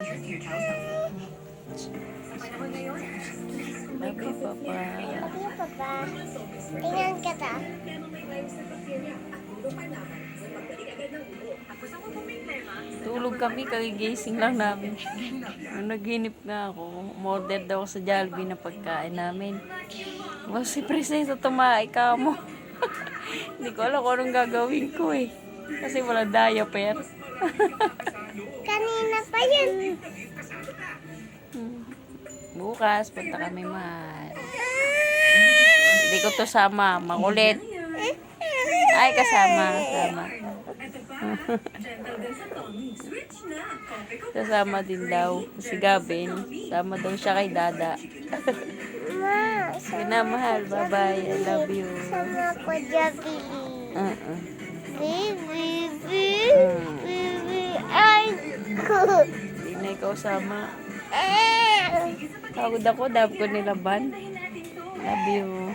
Love you, Papa. Love you, Papa. Tingnan kita. Tulog kami, kagigising lang namin. Nung naghinip nga ako, umorder daw ako sa Jollibee na pagkain namin. Oh, si Prinsesa, tumae ka mo. Hindi ko alam kung anong gagawin ko eh. Kasi wala diaper. Kanina pa yun. Bukas, punta kami mahal. Hindi ko to sama, makulit. Ay, kasama. Kasama din daw. Si Gavin. Sama daw siya kay Dada. Ma, Sige na, mahal. Bye-bye. I love you. sama ko Jabili. Baby. Ay, ko. Hindi na ikaw sama. Pagod ako, dahil ko nilaban. Love you.